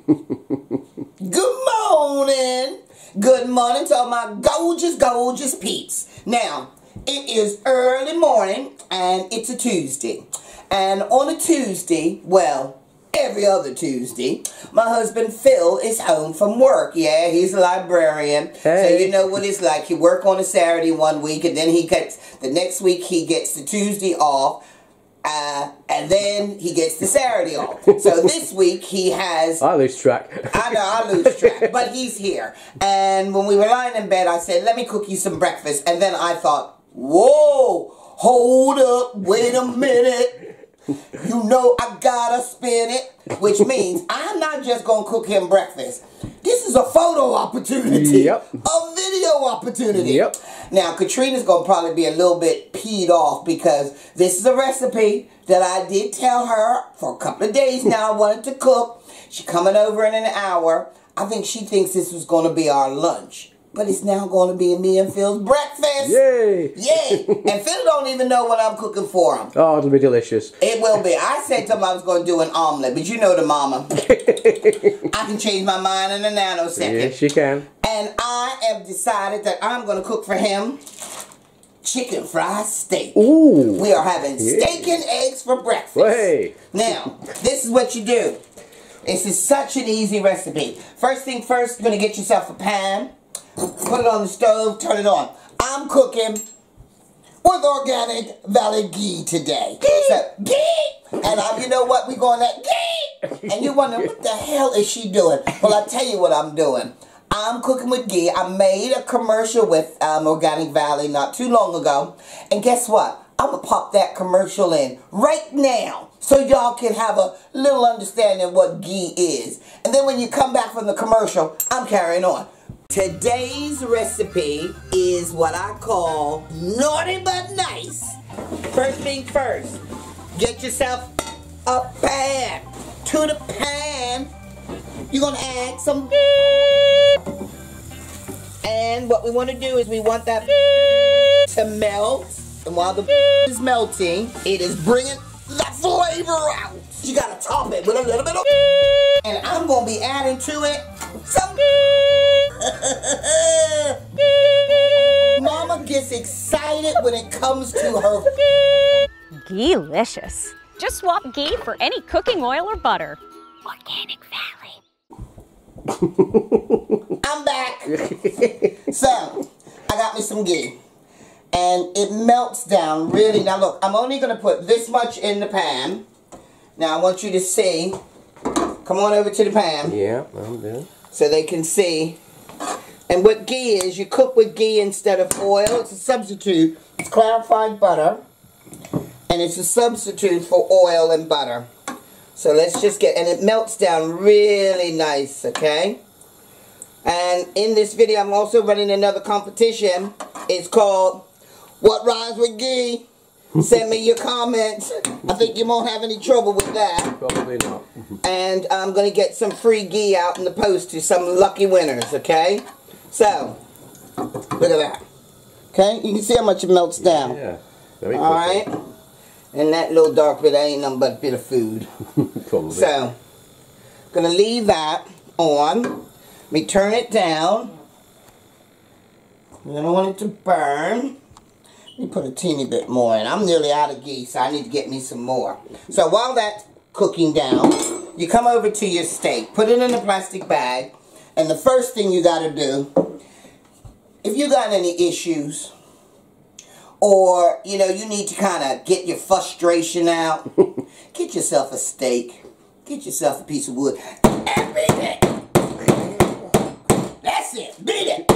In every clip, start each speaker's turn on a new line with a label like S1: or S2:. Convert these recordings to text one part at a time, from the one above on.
S1: Good morning. Good morning to all my gorgeous, gorgeous peeps. Now, it is early morning and it's a Tuesday. And on a Tuesday, well, every other Tuesday, my husband Phil is home from work. Yeah, he's a librarian. Hey. So you know what it's like. He work on a Saturday one week and then he gets, the next week he gets the Tuesday off. And then he gets the Saturday off. So this week he has...
S2: I lose track.
S1: I know, I lose track. But he's here. And when we were lying in bed, I said, let me cook you some breakfast. And then I thought, whoa, hold up, wait a minute. You know I gotta spin it. Which means I'm not just gonna cook him breakfast. This is a photo opportunity.
S2: Yep.
S1: A video opportunity.
S2: Yep.
S1: Now, Katrina's gonna probably be a little bit peed off because this is a recipe that I did tell her for a couple of days now I wanted to cook. She's coming over in an hour. I think she thinks this was gonna be our lunch. But it's now going to be me and Phil's breakfast.
S2: Yay!
S1: Yay! And Phil don't even know what I'm cooking for him.
S2: Oh, it'll be delicious.
S1: It will be. I said to him I was going to do an omelet, but you know the mama. I can change my mind in a nanosecond.
S2: Yes, you can.
S1: And I have decided that I'm going to cook for him chicken fried steak.
S2: Ooh!
S1: We are having steak and eggs for breakfast.
S2: Hey!
S1: Now, this is what you do. This is such an easy recipe. First thing first, you're going to get yourself a pan. Put it on the stove, turn it on. I'm cooking with Organic Valley Ghee today. So, ghee! And you know what? We're going that ghee! And you're wondering, what the hell is she doing? Well, I'll tell you what I'm doing. I'm cooking with ghee. I made a commercial with Organic Valley not too long ago. And guess what? I'm going to pop that commercial in right now so y'all can have a little understanding of what ghee is. And then when you come back from the commercial, I'm carrying on. Today's recipe is what I call naughty but nice. First thing first, get yourself a pan. To the pan, you're going to add some and what we want to do is we want that to melt. And while the is melting, it is bringing the flavor out. You got to top it with a little bit of and I'm going to be adding to it some Mama gets excited when it comes to her
S3: Ghee-licious. Just swap ghee for any cooking oil or butter. Organic Valley.
S1: I'm back. So, I got me some ghee. And it melts down really. Now look, I'm only going to put this much in the pan. Now I want you to see. Come on over to the pan.
S2: Yeah, I'm there.
S1: So they can see. And what ghee is, you cook with ghee instead of oil. It's a substitute. It's clarified butter. And it's a substitute for oil and butter. So let's just get, and it melts down really nice, okay? And in this video, I'm also running another competition. It's called What Rhymes with Ghee? Send me your comments. I think you won't have any trouble with that.
S2: Probably not.
S1: And I'm going to get some free ghee out in the post to some lucky winners, okay? So, look at that. Okay, you can see how much it melts down.
S2: Yeah, very quickly.
S1: Alright? And that little dark bit ain't nothing but a bit of food.
S2: Probably.
S1: So, going to leave that on. Let me turn it down. I don't want it to burn. Let me put a teeny bit more in. I'm nearly out of ghee, so I need to get me some more. So while that's cooking down, you come over to your steak. Put it in a plastic bag. And the first thing you got to do, if you got any issues, or, you know, you need to kind of get your frustration out, get yourself a steak. Get yourself a piece of wood. And beat it. That's it. Beat it.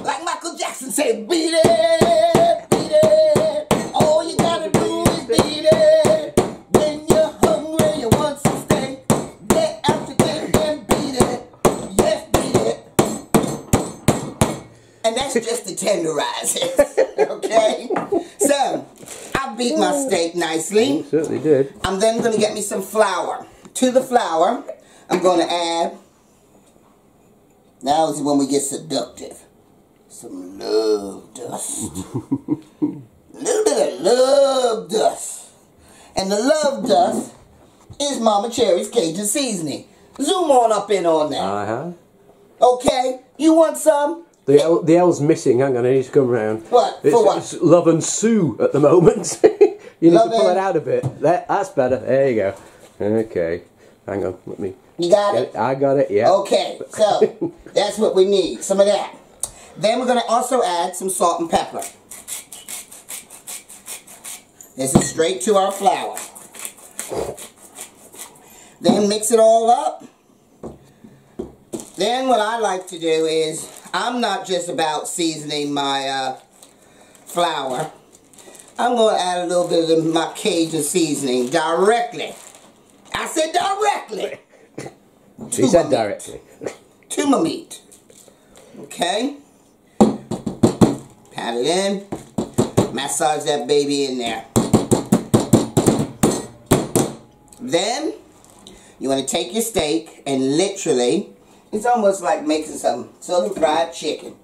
S1: Like Michael Jackson said, beat it. Beat it. All you got to do is beat it. When you're hungry, you want some steak. Get out your cake and beat it. Yes, beat it. And that's just to tenderize it. Okay? So, I beat my steak nicely.
S2: You certainly did.
S1: I'm then going to get me some flour. To the flour, I'm going to add, now is when we get seductive, some love dust. A little bit of love dust. And the love dust is Momma Cherri's Cajun seasoning. Zoom on up in on that.
S2: Uh-huh.
S1: Okay? You want some?
S2: The L's missing. Hang on, I need to come round.
S1: What?
S2: It's,
S1: For what?
S2: It's Love and Sue at the moment. You need to pull it out a bit. That's better. There you go. Okay. Hang on. Let me.
S1: You got it?
S2: I got it, yeah.
S1: Okay, so that's what we need. Some of that. Then we're going to also add some salt and pepper. This is straight to our flour. Then mix it all up. Then what I like to do is, I'm not just about seasoning my flour. I'm going to add a little bit of my Cajun seasoning directly. I said directly.
S2: She said directly.
S1: To my meat. Okay. Pat it in. Massage that baby in there. Then, you want to take your steak and literally, it's almost like making some southern fried chicken.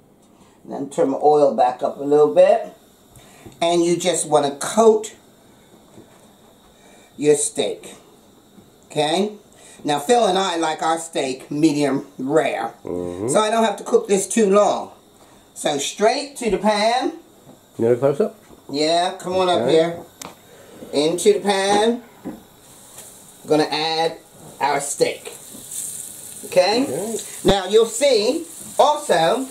S1: Then turn my oil back up a little bit. And you just want to coat your steak. Okay? Now, Phil and I like our steak medium rare. So I don't have to cook this too long. So straight to the pan.
S2: You want a close up?
S1: Yeah, come on up here. Into the pan. Gonna add our steak. Okay? Now, you'll see, also,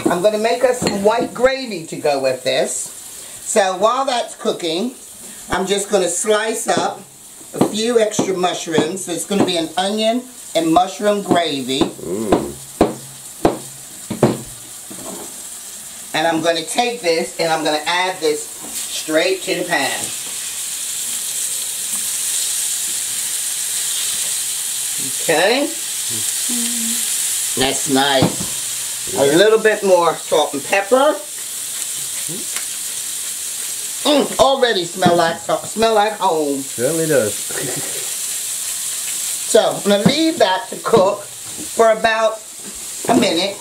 S1: I'm gonna make us some white gravy to go with this. So while that's cooking, I'm just gonna slice up a few extra mushrooms. So it's going to be an onion and mushroom gravy. And I'm going to take this and I'm going to add this straight to the pan. Okay. That's nice. A little bit more salt and pepper. Already smell like home.
S2: Certainly does.
S1: So, I'm going to leave that to cook for about a minute.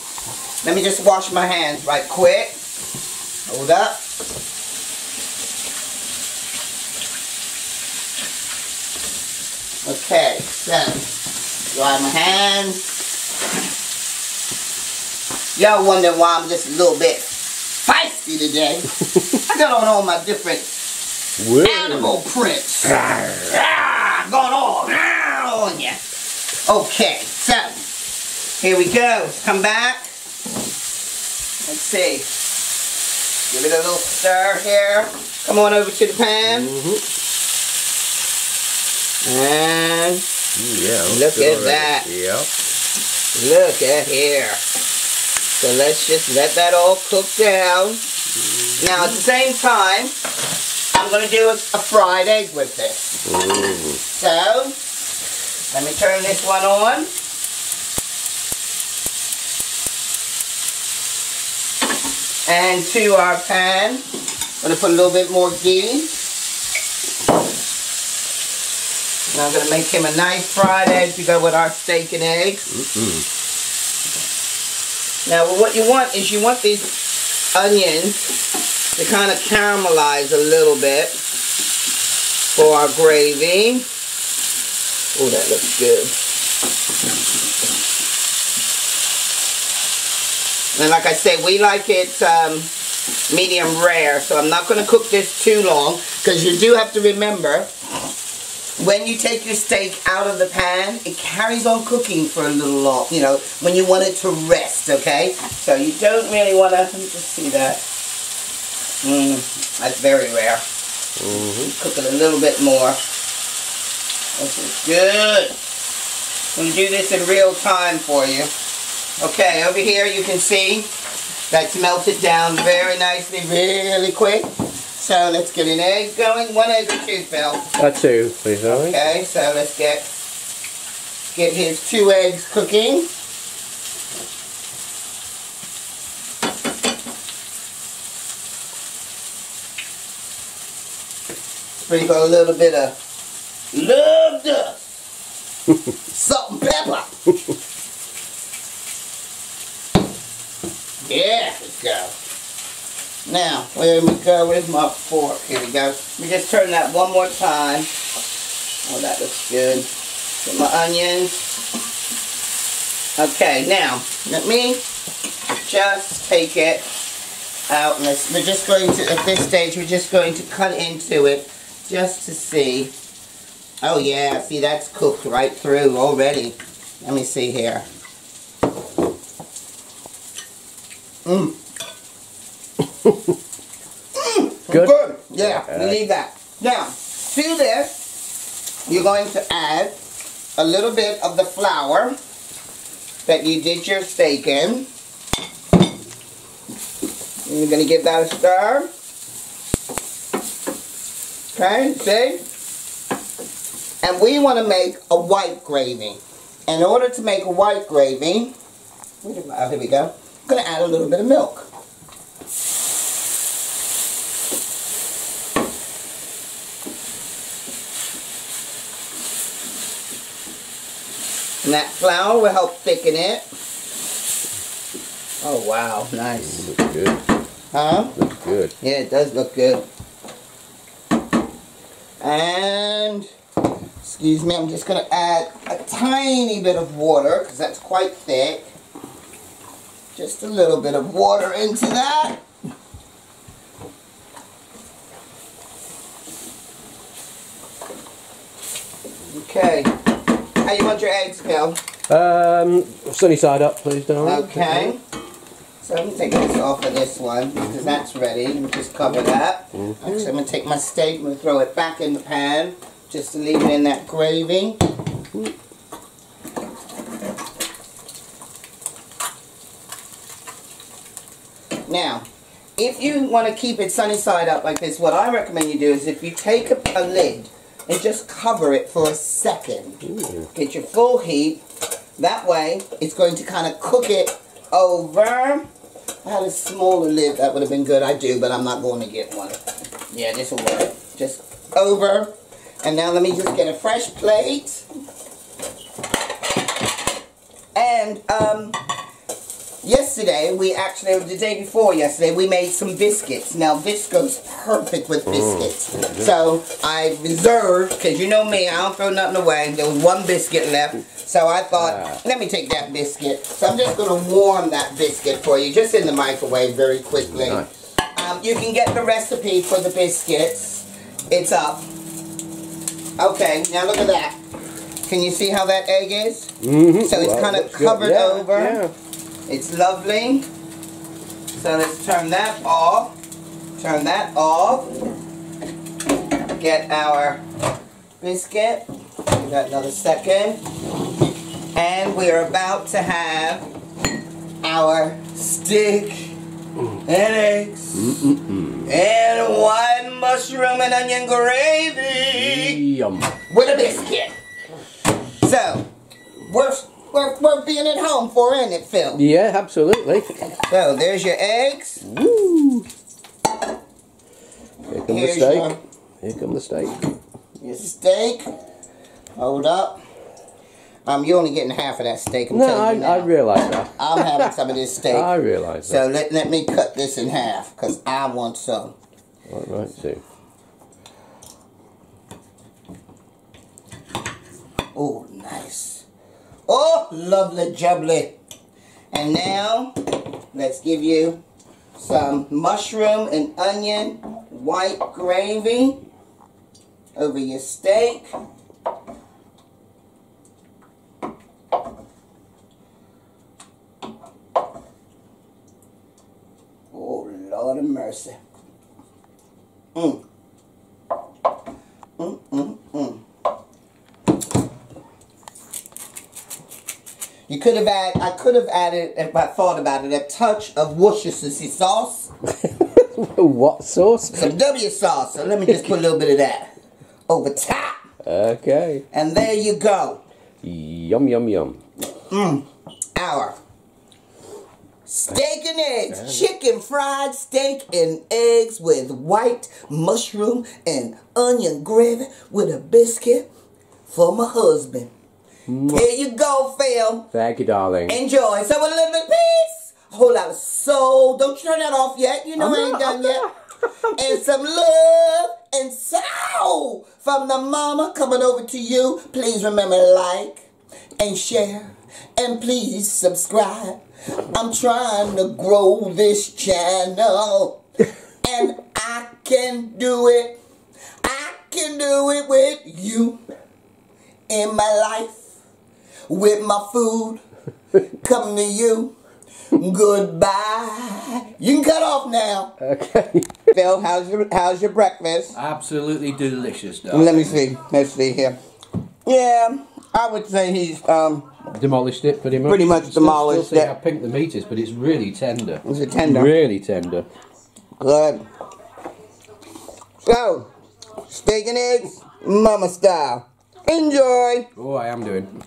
S1: Let me just wash my hands right quick. Hold up. Okay, so, dry my hands. Y'all wonder why I'm just a little bit feisty today. I got on all my different animal prints. Going on ya. Okay, so here we go. Come back. Let's see. Give it a little stir here. Come on over to the pan. And look at that. Look at here. So let's just let that all cook down. Now at the same time, I'm going to do a fried egg with this. So, let me turn this one on. And to our pan, I'm going to put a little bit more ghee. And I'm going to make him a nice fried egg to go with our steak and eggs. Now what you want is you want these onions to kind of caramelize a little bit for our gravy. Oh, that looks good. And like I say, we like it medium rare, so I'm not going to cook this too long, because you do have to remember, when you take your steak out of the pan, it carries on cooking for a little long, you know, when you want it to rest, okay? So you don't really want to, let me just see that. That's very rare. Cook it a little bit more. This is good. We do this in real time for you. Okay, over here you can see that's melted down very nicely, really quick. So let's get an egg going. 1 egg or 2, Phil?
S2: 2, please, darling.
S1: Okay, so let's get his 2 eggs cooking. Sprinkle a little bit of love dust. Salt and pepper. Yeah, let's go. Now, where we go, where's my fork? Here we go. Let me just turn that one more time. Oh, that looks good. Get my onions. Okay, now let me just take it out. We're just going to, at this stage, we're just going to cut into it just to see. Oh yeah, see that's cooked right through already. Let me see here.
S2: Good?
S1: Good. Yeah, we need that. Now, to this, you're going to add a little bit of the flour that you did your steak in. And you're going to give that a stir. Okay, see? And we want to make a white gravy. In order to make a white gravy, oh, here we go. I'm going to add a little bit of milk. And that flour will help thicken it. Oh wow, nice.
S2: Looks good.
S1: Huh?
S2: Looks good.
S1: Yeah, it does look good. And, excuse me, I'm just going to add a tiny bit of water, because that's quite thick. Just a little bit of water into that. Okay. How you want your eggs, Bill?
S2: Sunny side up, please, darling.
S1: Okay. So I'm taking this off of this one because that's ready. Let me just cover that. Actually, I'm going to take my steak. I'm going to throw it back in the pan just to leave it in that gravy. Now, if you want to keep it sunny side up like this, what I recommend you do is if you take a lid and just cover it for a second. Get your full heat. That way, it's going to kind of cook it over. If I had a smaller lid, that would have been good. I do, but I'm not going to get one. Yeah, this will work. Just over. And now let me just get a fresh plate. And, yesterday, the day before yesterday, we made some biscuits. Now, this goes perfect with biscuits. So, I reserved, because you know me, I don't throw nothing away. There was one biscuit left. So, I thought, let me take that biscuit. So, I'm just going to warm that biscuit for you, just in the microwave very quickly.
S2: Nice.
S1: You can get the recipe for the biscuits. It's up. Okay, now look at that. Can you see how that egg is? So, it's kind of covered over.
S2: Yeah.
S1: It's lovely. So let's turn that off. Turn that off. Get our biscuit. Give that another second. And we're about to have our steak and eggs and white mushroom and onion gravy
S2: Yum.
S1: with a biscuit. So, we're being at home for, isn't it, Phil?
S2: Yeah, absolutely.
S1: So, there's your eggs.
S2: Woo! Here come the steak.
S1: Your,
S2: Here come the steak.
S1: your steak. Hold up. You're only getting half of that steak. I'm
S2: No,
S1: telling you now.
S2: I realise that.
S1: I'm having some of this steak.
S2: I realise that.
S1: So, let me cut this in half, because I want some.
S2: Right, too.
S1: Oh, nice. Oh, lovely jubbly. And now, let's give you some mushroom and onion white gravy over your steak. Oh, Lord of mercy. You could have I could have added, if I thought about it, a touch of Worcestershire sauce.
S2: What sauce?
S1: Some W sauce. So let me just put a little bit of that over top.
S2: Okay.
S1: And there you go.
S2: Yum, yum, yum.
S1: Our steak and eggs. Chicken fried steak and eggs with white mushroom and onion gravy with a biscuit for my husband. Here you go, Phil.
S2: Thank you, darling.
S1: Enjoy. So with a little bit of peace, a whole lot of soul. Don't you turn that off yet. You know I ain't done yet. And some love and soul from the mama coming over to you. Please remember to like and share. And please subscribe. I'm trying to grow this channel. And I can do it. I can do it with you. In my life. With my food. Coming to you. Goodbye. You can cut off now.
S2: Okay.
S1: Phil, how's your breakfast?
S4: Absolutely delicious, darling.
S1: Let me see. Let's see here. Yeah, I would say he's
S2: Demolished it pretty much.
S1: Pretty much demolished
S2: still see
S1: it.
S2: how pink the meat is, but it's really tender.
S1: Is it tender?
S2: Really tender.
S1: Good. So, steak and eggs, mama style. Enjoy.
S2: Oh, I am doing.